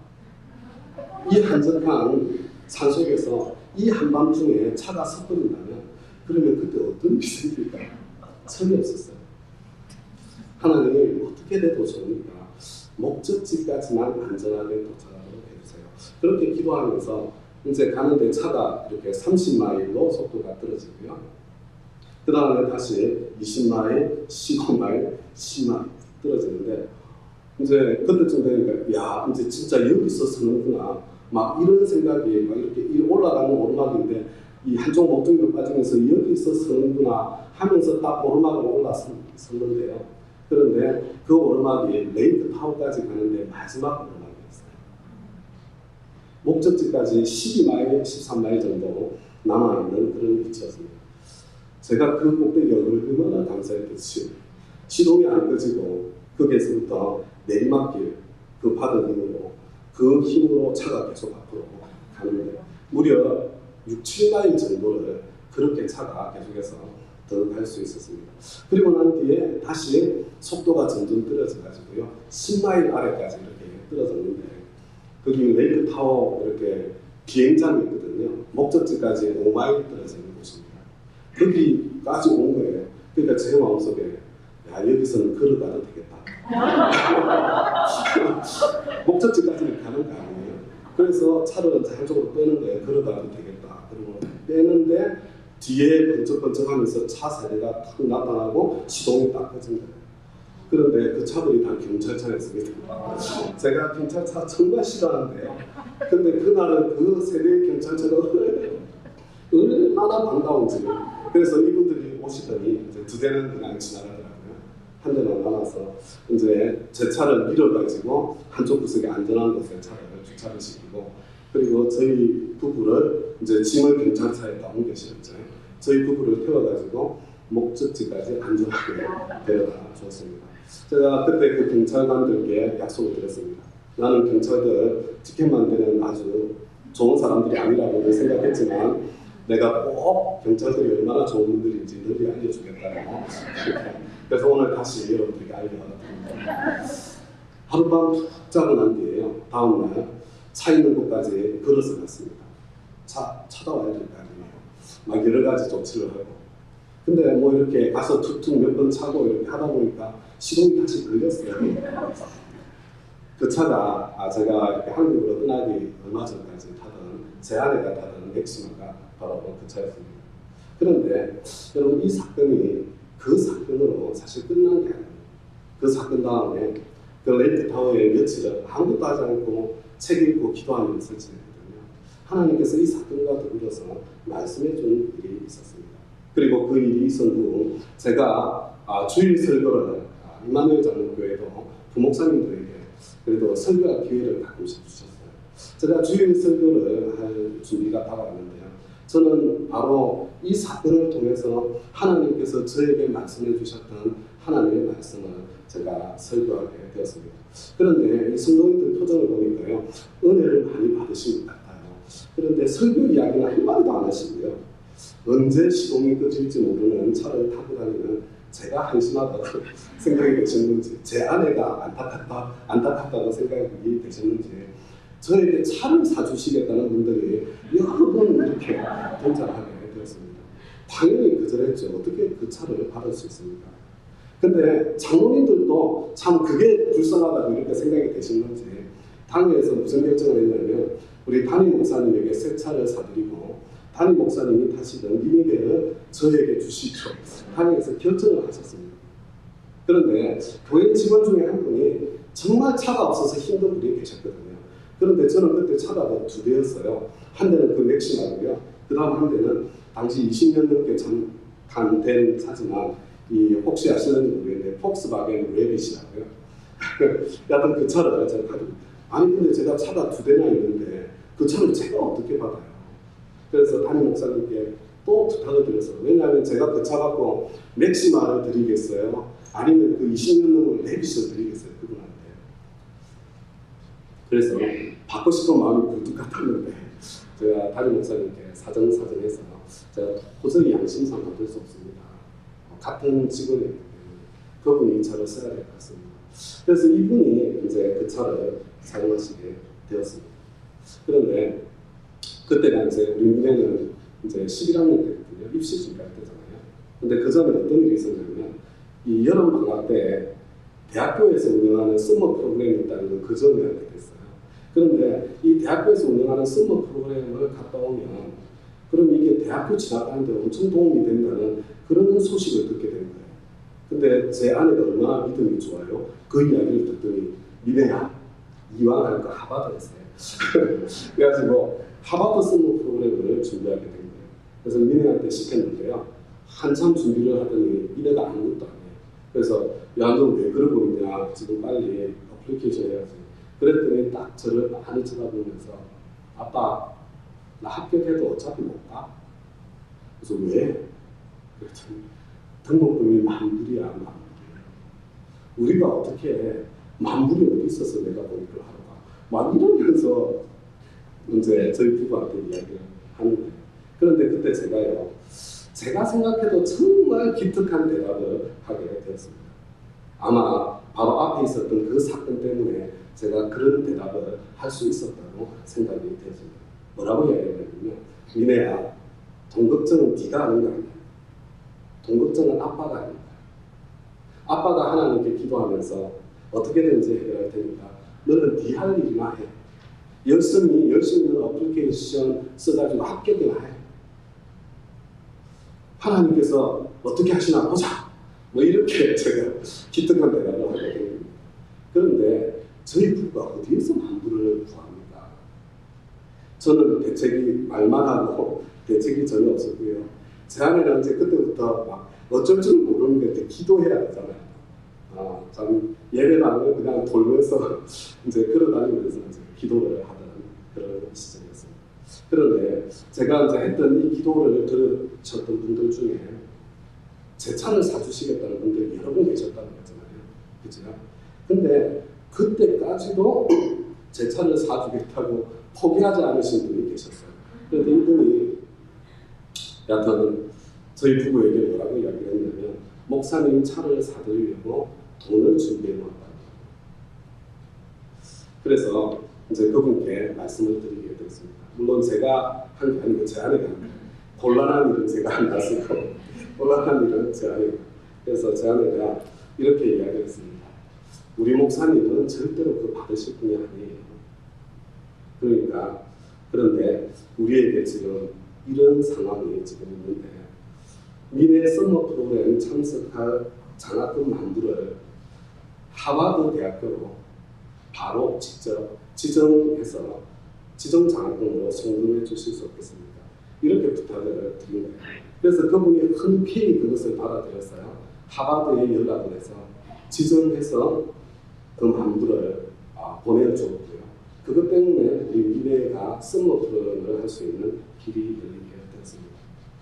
이 한적한 산속에서 이 한밤중에 차가 섞어진다면 그러면 그때 어떤 일이 생길까? 철이 없었어요. 하나님 어떻게 돼도 좋으니까 목적지까지만 안전하게 도착하도록 해주세요. 그렇게 기도하면서 이제 가는데 차가 이렇게 30마일로 속도가 떨어지고요. 그 다음에 다시 20마일, 15마일, 10마일 떨어지는데 이제 그때쯤 되니까 야 이제 진짜 여기서 서는구나 막 이런 생각이 막 이렇게 올라가는 오르막인데 이 한쪽 목적으로 빠지면서 여기서 서는구나 하면서 딱 오르막을 올라섰는데요. 그런데 그 오르막이 레이크 타워까지 가는데 마지막 오르막이었어요. 목적지까지 12마일, 13마일 정도 남아있는 그런 위치였습니다. 제가 그 꼭대기에 얼마나 감사했듯이 시동이 안 꺼지고 거기에서부터 내리막길 그 받은 힘으로 차가 계속 앞으로 가는데 무려 6, 7마일 정도를 그렇게 차가 계속해서 더 갈 수 있었습니다. 그리고 난 뒤에 다시 속도가 점점 떨어져가지고요. 10마일 아래까지 이렇게 떨어졌는데 거기 레이크 타워 이렇게 비행장이 있거든요. 목적지까지 5마일 떨어지는 곳입니다. 거기까지 온 거예요. 그러니까 제 마음속에 야 여기서는 걸어가도 되겠다. 목적지까지는 가는 거 아니에요. 그래서 차를 한쪽으로 빼는 거예요. 걸어가도 되겠다. 그리고 빼는데 뒤에 번쩍번쩍하면서 차 세대가 탁 나타나고 시동이 딱 꺼진 거예요. 그런데 그 차들이 다 경찰차였습니다. 제가 경찰차 정말 싫어하는데요. 근데 그날은 그 세대의 경찰차가 얼마나 반가운지. 그래서 이분들이 오시더니 이제 두 대는 그냥 지나가더라고요. 한 대만 남아서 이제 제 차를 밀어가지고 한쪽 구석에 안전한 곳에 차를 주차를 시키고 그리고 저희 부부를 이제 짐을 경찰차에다 옮겨 실었죠. 저희 부부를 태워가지고 목적지까지 안전하게 데려다 줬습니다. 제가 그때 그 경찰관들께 약속을 드렸습니다. 나는 경찰들 티켓만 되는 아주 좋은 사람들이 아니라고 생각했지만 내가 꼭 경찰들이 얼마나 좋은 분들인지 널리 알려주겠다고. 그래서 오늘 다시 여러분들에게 알려드립니다. 하룻밤 푹 자고 난 뒤에요. 다음날 차 있는 곳까지 걸어서 갔습니다. 찾아와야 될 거 아니에요. 막 여러 가지 조치를 하고. 근데 뭐 이렇게 가서 툭툭 몇 번 차고 이렇게 하다 보니까 시동이 다시 걸렸어요. 그 차가 제가 이렇게 한국으로 떠나기 얼마 전까지 타던 제 아내가 타던 맥시마가 바로 그 차였습니다. 그런데 여러분 이 사건이 그 사건으로 사실 끝난 게 아니에요. 그 사건 다음에 그 레이크 타워에 며칠을 아무것도 하지 않고 책 읽고 기도하면서 지냈거든요. 하나님께서 이 사건과 더불어서 말씀해 준 일이 있었습니다. 그리고 그 일이 있은 후 제가 주일 설교를 임마누엘 장로교회도 부목사님들에게 그래도 설교할 기회를 가끔씩 주셨어요. 제가 주일 설교를 할 준비가 다가왔는데요. 저는 바로 이 사건을 통해서 하나님께서 저에게 말씀해 주셨던 하나님의 말씀을 제가 설교하게 되었습니다. 그런데 이 성도님들 표정을 보니까요. 은혜를 많이 받으신 것 같아요. 그런데 설교 이야기는 한마디도 안 하시고요. 언제 시동이 꺼질지 모르는 차를 타고 다니는 제가 한심하다고 생각이 되셨는지 제 아내가 안타깝다고 생각이 되셨는지 저에게 차를 사주시겠다는 분들이 여러 번 이렇게 등장하게 되었습니다. 당연히 거절했죠. 어떻게 그 차를 받을 수 있습니까? 근데 장로님들도 참 그게 불쌍하다고 이렇게 생각이 되셨는지 당회에서 무슨 결정을 했냐면 우리 담임 목사님에게 새 차를 사드리고 담임 목사님이 타시던 미니밴을 저에게 주시죠. 당회에서 결정을 하셨습니다. 그런데 교회 직원 중에 한 분이 정말 차가 없어서 힘든 분이 계셨거든요. 그런데 저는 그때 차가 두 대였어요. 한 대는 그 맥시마고요. 그 다음 한 대는 당시 20년 넘게 잠깐 된 차지만 혹시 아시는지 모르겠는데 폭스바겐 레빗이라고요. 여하튼 그 차를 제가 가지고 아니 근데 제가 차가 두 대나 있는데 그 차를 제가 어떻게 받아요? 그래서 담임 목사님께 또 부탁을 드렸어요. 왜냐하면 제가 그 차 갖고 맥시마를 드리겠어요? 아니면 그 20년 넘은 레빗을 드리겠어요? 그분한테. 그래서 받고 싶은 마음이 굴뚝 같았는데 제가 담임 목사님께 사정해서 제가 도저히 양심상 받을 수 없습니다. 같은 직원이기 때문에 그분이 이 차를 써야 될 것 같습니다. 그래서 이분이 이제 그 차를 사용하시게 되었습니다. 그런데 그때가 이제 우리 민혜는 이제 11학년 때거든요. 입시 준비할 때잖아요. 근데 그 전에 어떤 일이 있었냐면 이 여름 방학 때 대학교에서 운영하는 서머 프로그램이 있다는 걸 그 전에 알게 됐어요. 그런데 이 대학교에서 운영하는 서머 프로그램을 갔다 오면 그럼 이게 대학교 진학하는데 엄청 도움이 된다는 그런 소식을 듣게 된 거예요. 근데 제 아내가 얼마나 믿음이 좋아요. 그 이야기를 듣더니 미래야 이왕 할 거 하버드에서 해. 그래가지고 하버드 서머 프로그램을 준비하게 된 거예요. 그래서 미래한테 시켰는데요. 한참 준비를 하더니 미래가 아무것도 안 해요. 그래서 야 너 왜 그러고 있냐 지금 빨리 어플리케이션 해야지. 그랬더니 딱 저를 많이 쳐다보면서 아빠 나 합격해도 어차피 못 가. 그래서 왜? 그랬더니 등록금이 $10,000이야. $10,000. 우리가 어떻게 $10,000이 어디 있어서 내가 공부를 하러 가. 막 이러면서 이제 저희 부부한테 이야기를 하는 거예요. 그런데 그때 제가 생각해도 정말 기특한 대답을 하게 되었습니다. 아마 바로 앞에 있었던 그 사건 때문에 제가 그런 대답을 할 수 있었다고 생각이 되었습니다. 뭐라고 이야기했냐면 미래야 돈 걱정은 네가 하는 거 아니야. 돈 걱정은 아빠가 하는 거야. 아빠가 하나님께 기도하면서 어떻게든지 해결할 테니까 너는 네 할 일이나 해. 열심히 어플리케이션 써가지고 합격이나 해. 하나님께서 어떻게 하시나 보자. 뭐 이렇게 제가 기특한 대답을 하게 됩니다. 그런데 저희 부부가 어디에서 $10,000을 구합니까? 저는 대책이 말만 하고 대책이 전혀 없었고요. 제 아내는 이제 그때부터 막 어쩔 줄 모르는 게 기도해야 되잖아요. 참 예배당을 그냥 돌면서 이제 걸어다니면서 이제 기도를 하던 그런 시절이었습니다. 그런데 제가 이제 했던 이 기도를 들으셨던 분들 중에 제 차를 사주시겠다는 분들이 여러 분 계셨다는 거잖아요. 그죠? 근데 그때까지도 제 차를 사주겠다고 포기하지 않으신 분이 계셨어요. 그런데 이분이 여하튼 저희 부부에게 뭐라고 이야기를 했냐면 목사님 차를 사드리려고 돈을 준비해 놓았다. 그래서 이제 그분께 말씀을 드리게 됐습니다. 물론 제가 한 게 아니고 제 아내가 곤란한 일은 제가 안 나서고 곤란한 일은 제 아내가. 그래서 제 아내가 이렇게 이야기를 했습니다. 우리 목사님은 절대로 그거 받으실 분이 아니에요. 그러니까 그런데 우리에게 지금 이런 상황이 지금 있는데 미래 서머 프로그램 참석할 장학금 $10,000을 하버드 대학교로 바로 직접 지정해서 지정 장학금으로 송금해 주실 수 없겠습니까? 이렇게 부탁을 드린 거예요. 그래서 그분이 흔쾌히 그것을 받아들였어요. 하버드에 연락을 해서 지정해서 그 $10,000을 보내주었고요. 그것 때문에 우리 미래가 서머 프로그램을 할 수 있는 길이 열리게 되었습니다.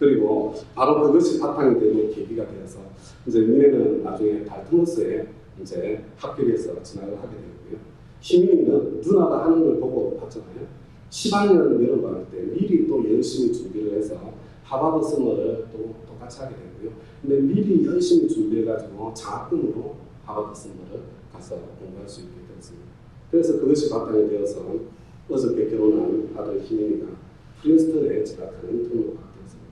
그리고 바로 그것이 바탕이 되는 계기가 되어서 이제 미래는 나중에 달트머스에 이제 합격해서 진학을 하게 되었고요. 희민이는 누나가 하는 걸 보고 봤잖아요. 10학년 내려갈 때 미리 또 열심히 준비를 해서 하버드 서머를 또 똑같이 하게 되고요. 근데 미리 열심히 준비해가지고 장학금으로 하버드 서머를 가서 공부할 수 있게 되었습니다. 그래서 그것이 바탕이 되어서 어저께 결혼한 아들 희민이가 프린스턴에 진학하는 통로가 되었습니다.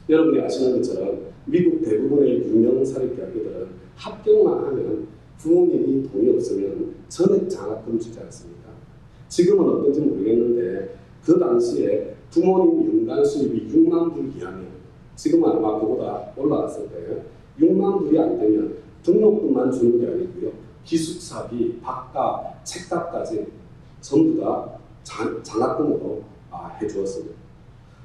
여러분이 아시는 것처럼 미국 대부분의 유명 사립대학교들은 합격만 하면 부모님이 돈이 없으면 전액 장학금 주지 않습니까? 지금은 어떤지 모르겠는데 그 당시에 부모님 연간 수입이 6만 불 이하면 지금은 아마 그보다 올라갔을 거예요. 6만 불이 안 되면 등록금만 주는 게 아니고요. 기숙사비, 밥값, 책값까지 전부 다 장학금으로 해주었습니다.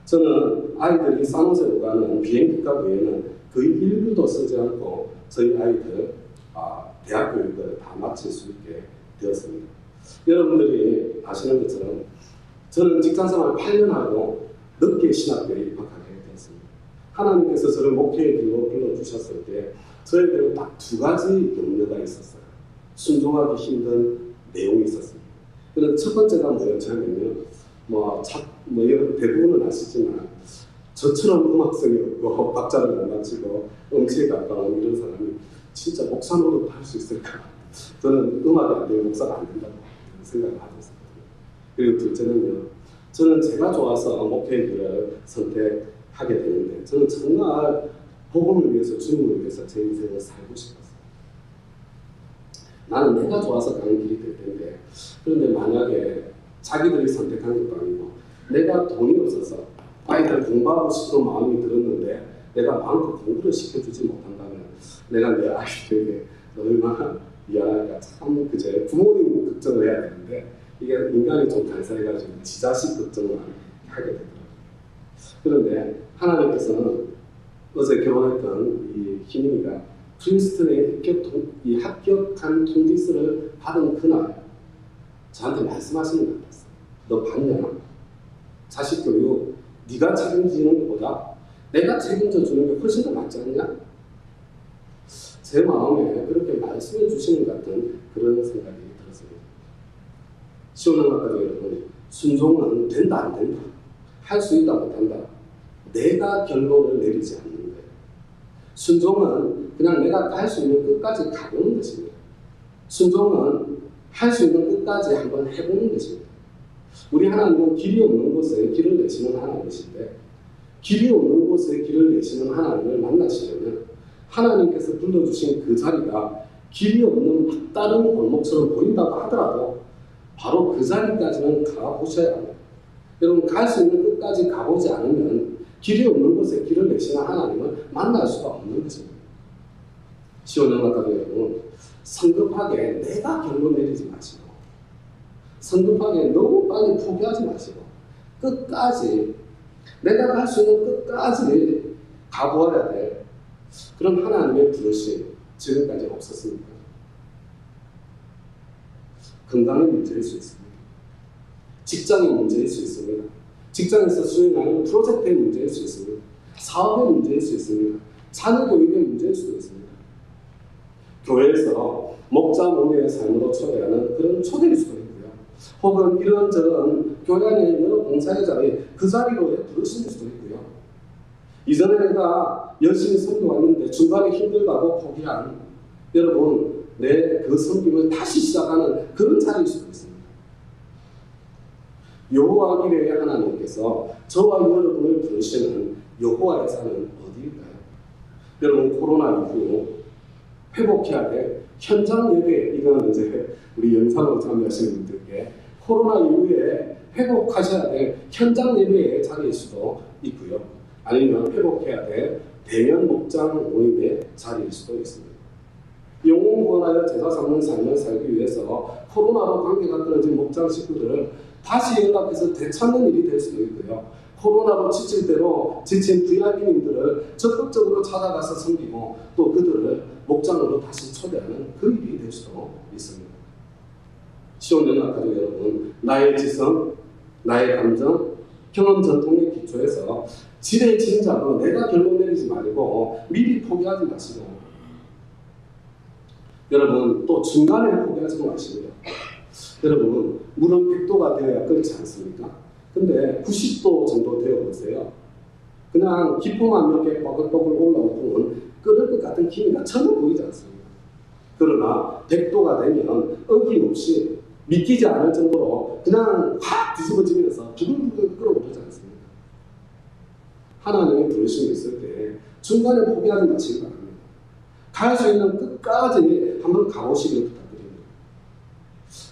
저는 아이들이 산호세로 가는 비행기값 외에는 거의 1불도 쓰지 않고 저희 아이들 대학 교육을 다 마칠 수 있게 되었습니다. 여러분들이 아시는 것처럼 저는 직장생활 8년 하고 늦게 신학교에 입학하게 되었습니다. 하나님께서 저를 목회의 길로 불러주셨을 때 저에게는 딱 2가지 염려가 있었어요. 순종하기 힘든 내용이 있었습니다. 그런데 첫 번째가 뭐였냐면요. 대부분은 아시지만 저처럼 음악성이 없고 박자를 못 맞추고 음치에 가까운 이런 사람이 진짜 목사 노릇 할 수 있을까? 저는 음악이 안 되면 목사가 안 된다고 생각을 하고 있었거든요. 그리고 둘째는요. 저는 제가 좋아서 목회의 길을 선택하게 되는데 저는 정말 복음을 위해서 주님을 위해서 제 인생을 살고 싶었어요. 나는 내가 좋아서 가는 길이 될 텐데, 그런데 만약에 자기들이 선택한 것도 아니고 내가 돈이 없어서 아이들 공부하고 싶은 마음이 들었는데 내가 마음껏 공부를 시켜주지 못한다면 내가 내 아이들에게 얼마나 미안할까. 참 그제 부모님 걱정을 해야 되는데 이게 인간이 좀 간사해가지고 지 자식 걱정을 하게 되더라고요. 그런데 하나님께서는 어제 결혼했던 이 희민이가 프린스턴의 합격한 통지서를 받은 그날 저한테 말씀하시는 것 같았어요. 너 봤냐? 자식 교육 네가 책임지는 것보다 내가 책임져 주는 게 훨씬 더 낫지 않냐? 제 마음에 그렇게 말씀해 주시는 것 같은 그런 생각이 들었습니다. 시원한가까지 여러분, 순종은 된다 안 된다, 할 수 있다 못한다, 내가 결론을 내리지 않는 거예요. 순종은 그냥 내가 할 수 있는 끝까지 가보는 것입니다. 순종은 할 수 있는 끝까지 한번 해보는 것입니다. 우리 하나님은 길이 없는 곳에 길을 내시는 하나님이신데, 길이 없는 곳에 길을 내시는 하나님을 만나시려면 하나님께서 불러주신 그 자리가 길이 없는 막다른 골목처럼 보인다고 하더라도 바로 그 자리까지는 가보셔야 합니다. 여러분, 갈 수 있는 끝까지 가보지 않으면 길이 없는 곳에 길을 내시는 하나님을 만날 수가 없는 것입니다. 시원영화가도 여러분, 성급하게 내가 결론 내리지 마시고, 성급하게 너무 빨리 포기하지 마시고, 끝까지 내가 갈 수 있는 끝까지 가보아야 될 그런 하나님의 부르심 지금까지 없었습니까? 건강의 문제일 수 있습니다. 직장의 문제일 수 있습니다. 직장에서 수행하는 프로젝트의 문제일 수 있습니다. 사업의 문제일 수 있습니다. 자녀 교육의 문제일 수도 있습니다. 교회에서 목자 모녀의 삶으로 초대하는 그런 초대일 수도 있고요. 혹은 이런저런 교회 안에 여러 봉사의 자리, 그 자리로의 부르심일 수도 있고요. 이전에 내가 열심히 섬겨왔는데 중간에 힘들다고 포기한 여러분, 내 그 섬김을 다시 시작하는 그런 자리일 수도 있습니다. 여호와 이레의 하나님께서 저와 여러분을 부르시는 여호와의 산은 어디일까요? 여러분, 코로나 이후 회복해야 될 현장 예배, 이건 이제 우리 영상으로 참여하시는 분들께 코로나 이후에 회복하셔야 될 현장 예배의 자리일 수도 있고요. 아니면 회복해야 될 대면 목장 모임의 자리일 수도 있습니다. 영혼 구원하여 제자 삼는 삶을 살기 위해서 코로나로 관계가 끊어진 목장 식구들을 다시 연락해서 되찾는 일이 될 수도 있고요. 코로나로 지칠 대로 지친 VIP님들을 적극적으로 찾아가서 섬기고 또 그들을 목장으로 다시 초대하는 그 일이 될 수도 있습니다. 시온연합가족 여러분, 나의 지성, 나의 감정, 경험 전통의 기초에서 지레진작으로 내가 결론 내리지 말고 미리 포기하지 마시고, 여러분 또 중간에 포기하지 마시고요. 여러분, 물은 100도가 되어야 끓지 않습니까? 근데 90도 정도 되어보세요. 그냥 기포만 몇 개 뻐글뻐글 올라오면 끓을 것 같은 기미가 전혀 보이지 않습니다. 그러나 100도가 되면 어김없이 믿기지 않을 정도로 그냥 확 뒤집어지면서 부글부글 끓어오르지 않습니까? 하나님의 부르심이 있을 때 중간에 포기하지 마시기 바랍니다. 갈 수 있는 끝까지 한번 가보시길 부탁드립니다.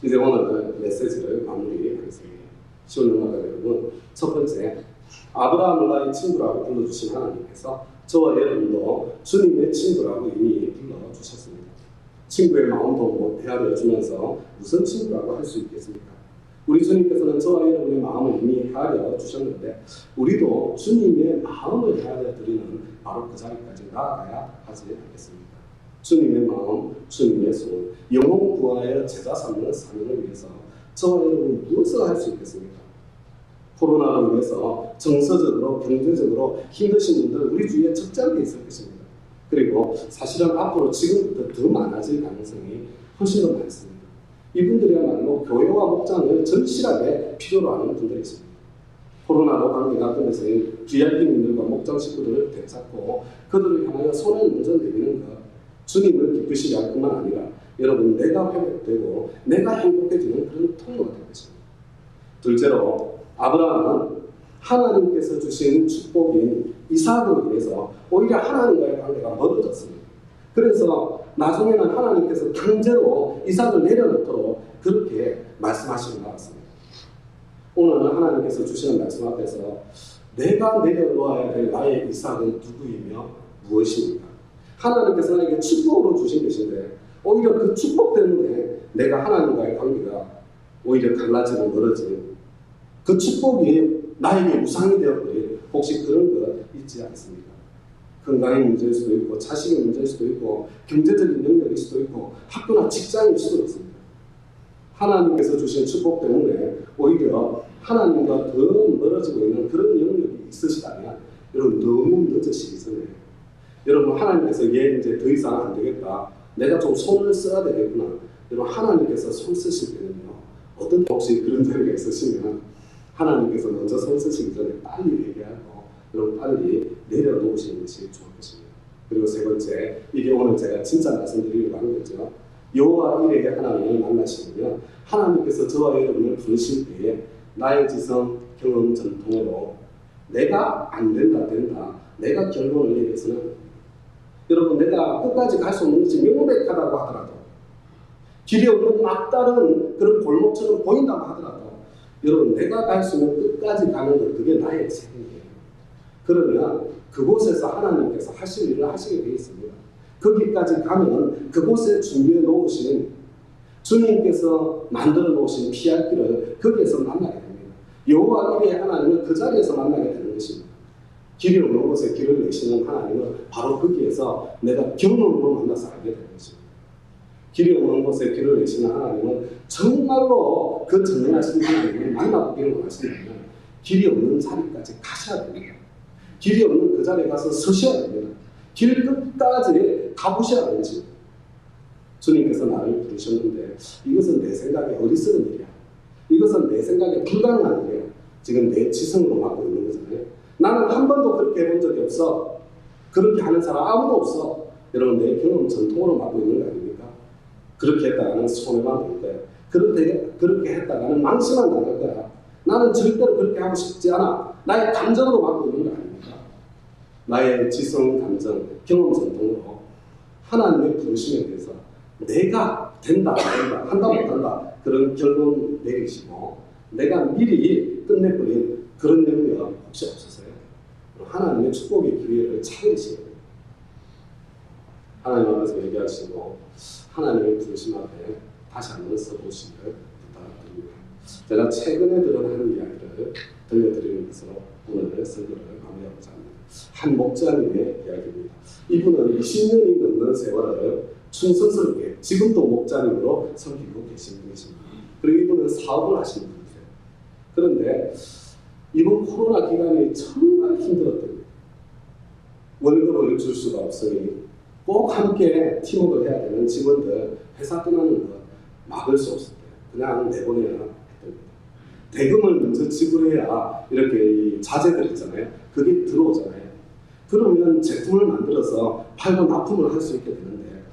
이제 오늘 메시지를 마무리하겠습니다. 시온영화가 여러분, 첫 번째, 아브라함을 나의 친구라고 불러주신 하나님께서 저와 여러분도 주님의 친구라고 이미 불러주셨습니다. 친구의 마음도 못 헤아려 주면서 무슨 친구라고 할 수 있겠습니까? 우리 주님께서는 저와 여러분의 마음을 이미 헤아려 주셨는데 우리도 주님의 마음을 헤아려 드리는 바로 그 자리까지 나아가야 하지 않겠습니까? 주님의 마음, 주님의 손, 영혼 구하여 제자 삼는 사명을 위해서 저와 여러분 무엇을 할 수 있겠습니까? 코로나로 인해서 정서적으로, 경제적으로 힘드신 분들 우리 주위에 적잖게 있을 것입니다. 그리고 사실은 앞으로 지금부터 더 많아질 가능성이 훨씬 더 많습니다. 이분들이야말로 교회와 목장을 절실하게 필요로 하는 분들이 있습니다. 코로나로 관계가 끊어진 VIP님들과 목장 식구들을 되찾고 그들을 향하여 손을 먼저 내미는 것, 주님을 기쁘시게 할 뿐만 아니라 여러분, 내가 회복되고 내가 행복해지는 그런 통로가 될 것입니다. 둘째로, 아브라함은 하나님께서 주신 축복인 이삭으로 인해서 오히려 하나님과의 관계가 멀어졌습니다. 그래서 나중에는 하나님께서 강제로 이삭을 내려놓도록 그렇게 말씀하시고 나왔습니다. 오늘 하나님께서 주시는 말씀 앞에서 내가 내려놓아야 될 나의 이삭은 누구이며 무엇입니까? 하나님께서 나에게 축복으로 주신 것인데 오히려 그 축복 때문에 내가 하나님과의 관계가 오히려 갈라지고 멀어지는 그 축복이 나에게 우상이 되어버린 혹시 그런 것 있지 않습니까? 건강의 문제일 수도 있고 자식의 문제일 수도 있고 경제적인 능력일 수도 있고 학교나 직장일 수도 있습니다. 하나님께서 주신 축복 때문에 오히려 하나님과 더 멀어지고 있는 그런 영역이 있으시다면 여러분 너무 늦으시기 전에 여러분 하나님께서 얘 이제 더 이상 안 되겠다. 내가 좀 손을 써야 되겠구나. 여러분 하나님께서 손 쓰실 때는요. 어떤 혹시 그런 자리가 있으시면 하나님께서 먼저 손 쓰시기 전에 빨리 얘기하고 여러분 빨리 내려놓으시는 것이 좋을 것입니다. 그리고 세 번째, 이게 오늘 제가 진짜 말씀드리려고 하는 거죠. 여호와 이레의 하나님을 만나시면 하나님께서 저와 여러분을 부르실 때에 나의 지성, 경험, 전통으로 내가 안 된다, 내가 결론을 내려서는 여러분 내가 끝까지 갈 수 없는 것이 명백하다고 하더라도 길이 없는 막다른 그런 골목처럼 보인다고 하더라도 여러분 내가 갈 수 있는 끝까지 가는 것 그게 나의 책임이에요. 그러면 그곳에서 하나님께서 하실 일을 하시게 되어 있습니다. 거기까지 가면 그곳에 준비해 놓으신 주님께서 만들어 놓으신 피할 길을 거기에서 만나게 됩니다. 여호와 이레의 하나님은 그 자리에서 만나게 되는 것입니다. 길이 없는 곳에 길을 내시는 하나님은 바로 거기에서 내가 경험으로 만나서 알게 되는 것입니다. 길이 없는 곳에 길을 내시는 하나님은 정말로 그 전능하신 하나님을 만나보기를 원하신다면 길이 없는 자리까지 가셔야 됩니다. 길이 없는 그 자리에 가서 서셔야 됩니다. 길 끝까지 가보셔야 하는 것입니다. 주님께서 나를 부르셨는데 이것은 내 생각에 어리석은 일이야. 이것은 내 생각에 불가능한 일이야. 지금 내 지성으로 맡고 있는 거잖아요. 나는 한 번도 그렇게 해본 적이 없어. 그렇게 하는 사람 아무도 없어. 여러분 내 경험 전통으로 맡고 있는 거 아닙니까? 그렇게 했다가는 손해만 볼 거야. 그렇게 했다가는 망신만 당할 거야. 나는 절대로 그렇게 하고 싶지 않아. 나의 감정으로 맡고 있는 거 아닙니까? 나의 지성, 감정, 경험 전통으로 하나님의 부르심에 대해서 내가 된다, 안 된다, 한다, 못한다 그런 결론 내리시고 내가 미리 끝내버린 그런 영역 혹시 없으세요? 하나님의 축복의 기회를 찾으시는 거예요. 하나님 앞에서 얘기하시고 하나님의 부르심 앞에 다시 한번 써보시길 부탁드립니다. 제가 최근에 들은 한 이야기를 들려드리는 것으로 오늘 설교를 마무리하고자 합니다. 한 목자님의 이야기입니다. 이분은 20년이 넘는 세월을 충성스럽게 지금도 목자님으로 섬기고 계신 분이십니다. 그리고 이분은 사업을 하시는 분이세요. 그런데 이번 코로나 기간이 정말 힘들었던 월급을 줄 수가 없으니 꼭 함께 팀워크를 해야 되는 직원들 회사 떠나는 것 막을 수 없을 때 그냥 내보내야 했던 겁니다. 대금을 먼저 지불해야 이렇게 이 자재들 있잖아요. 그게 들어오잖아요. 그러면 제품을 만들어서 팔고 납품을 할 수 있게 되는데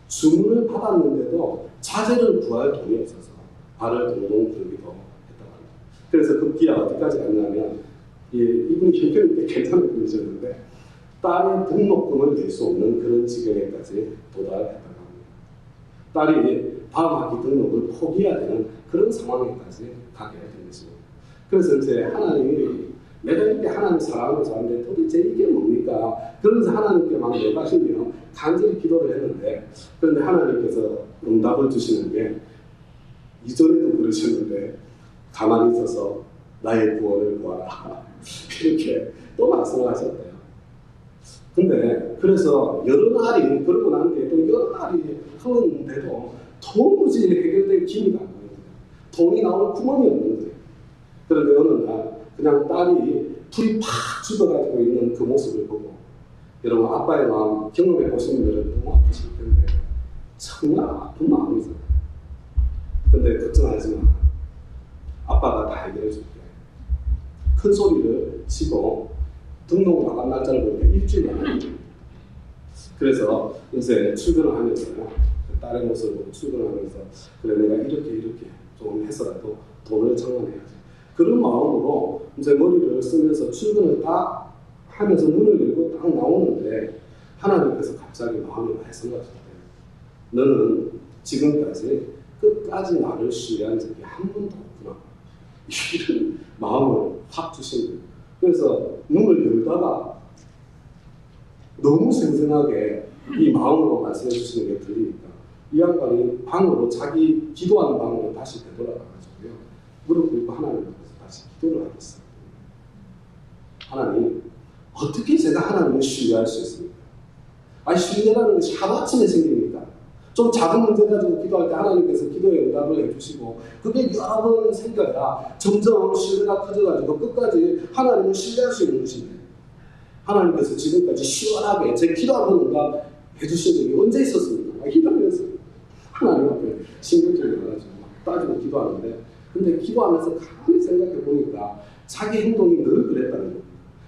주문을 받았는데도 자재를 구할 돈이 없어서 발을 동동 들기도 했다고 합니다. 그래서 급기야 어디까지 갔냐면 이분이 형편이 꽤 괜찮은 분이셨는데 딸의 등록금을 낼 수 없는 그런 지경에까지 도달했다고 합니다. 딸이 다음 학기 등록을 포기해야 되는 그런 상황에까지 가게 된 것입니다. 그래서 이제 하나님이 내가 이렇게 하나님 사랑하면서 하는데 도대체 이게 뭡니까? 그러면서 하나님께 막 내가시며 간절히 기도를 했는데 그런데 하나님께서 응답을 주시는 게 이전에도 그러셨는데 가만히 있어서 나의 구원을 구하라 이렇게 또 말씀을 하셨대요. 근데 그래서 여러 날이 그러고 난 뒤에도 여러 날이 흘렀는데도 도무지 해결될 기미가 안 보여요. 돈이 나올 구멍이 없는 거예요. 그런데 어느 날 그냥 딸이 불이 팍 죽어가지고 있는 그 모습을 보고 여러분 아빠의 마음 경험해 보시는 분들은 너무 아프실 텐데 정말 아픈 마음이잖아요. 근데 걱정하지 마. 아빠가 다 해결해 줄게. 큰 소리를 치고 등록 나간 날짜를 보니까 일주일 만에 그래서 요새 출근을 하면서요. 딸의 모습을 보고 출근을 하면서 그래 내가 이렇게 좀 해서라도 돈을 장만해야지. 그런 마음으로 이제 머리를 쓰면서 출근을 딱 하면서 문을 열고 딱 나오는데 하나님께서 갑자기 마음이 해성하셨대요. 너는 지금까지 끝까지 나를 신뢰한 적이 한 번도 없구나. 이런 마음을 확 주신 거예요. 그래서 문을 열다가 너무 생생하게 이 마음으로 말씀해 주시는 게 들리니까 이 양반이 방으로, 자기 기도하는 방으로 다시 되돌아가가지고요, 무릎 꿇고 하나님 앞에서 다시 기도를 하겠어요. 하나님, 어떻게 제가 하나님을 신뢰할 수 있습니까? 아니, 신뢰라는 것이 하루아침에 생깁니까? 좀 작은 문제 가지고 기도할 때 하나님께서 기도에 응답을 해주시고 그게 여러 번 생겨야 점점 신뢰가 커져가지고 끝까지 하나님을 신뢰할 수 있는 것인데, 하나님께서 지금까지 시원하게 제 기도 한 번 응답 해주신 적이 언제 있었습니까? 이러면서 하나님 앞에 신경질이 나가지고 막 따지고 기도하는데, 근데 기도하면서 가만히 생각해 보니까 자기 행동이 늘 그랬다는 겁니다.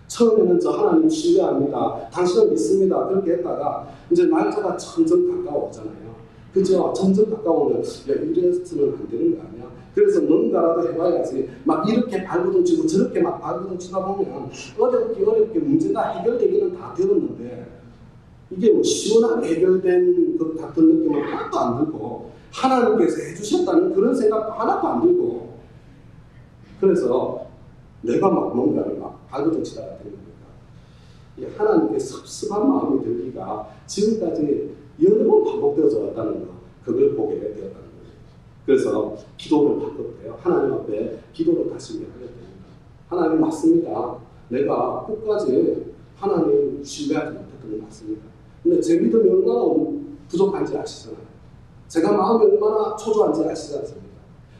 처음에는 저 하나님 신뢰합니다, 당신을 믿습니다, 그렇게 했다가 이제 날짜가 점점 가까워오잖아요. 그죠? 점점 가까우면 야, 이래서는 안 되는 거 아니야? 그래서 뭔가라도 해봐야지. 막 이렇게 발버둥 치고 저렇게 막 발버둥 치다 보면 어렵게 문제가 해결되기는 다 되었는데, 이게 뭐 시원하게 해결된 것 같은 느낌은 하나도 안 들고, 하나님께서 해주셨다는 그런 생각도 하나도 안 들고, 그래서 내가 막 뭔가를 막 발버둥 치다가 되는 거니까 이 하나님께 섭섭한 마음이 들기가 지금까지 여러 번 반복되어져 왔다는 거, 그걸 보게 되었다는 거예요. 그래서 기도를 바꿨대요. 하나님 앞에 기도를 다시 하게 됩니다. 하나님, 맞습니다. 내가 끝까지 하나님 신뢰하지 못했던 건 맞습니다. 근데 제 믿음이 얼마나 부족한지 아시잖아요. 제가 마음이 얼마나 초조한지 아시지 않습니까?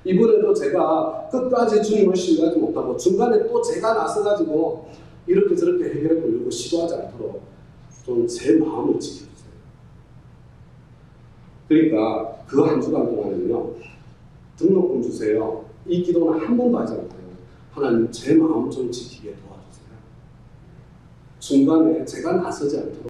이번에도 제가 끝까지 주님을 신뢰하지 못하고 중간에 또 제가 나서가지고 이렇게 저렇게 해결해 보려고 시도하지 않도록 좀 제 마음을 지켜주세요. 그러니까 그 한 주간 동안은요, 등록금 주세요, 이 기도는 한 번도 하지 않고요, 하나님 제 마음 좀 지키게 도와주세요. 중간에 제가 나서지 않도록.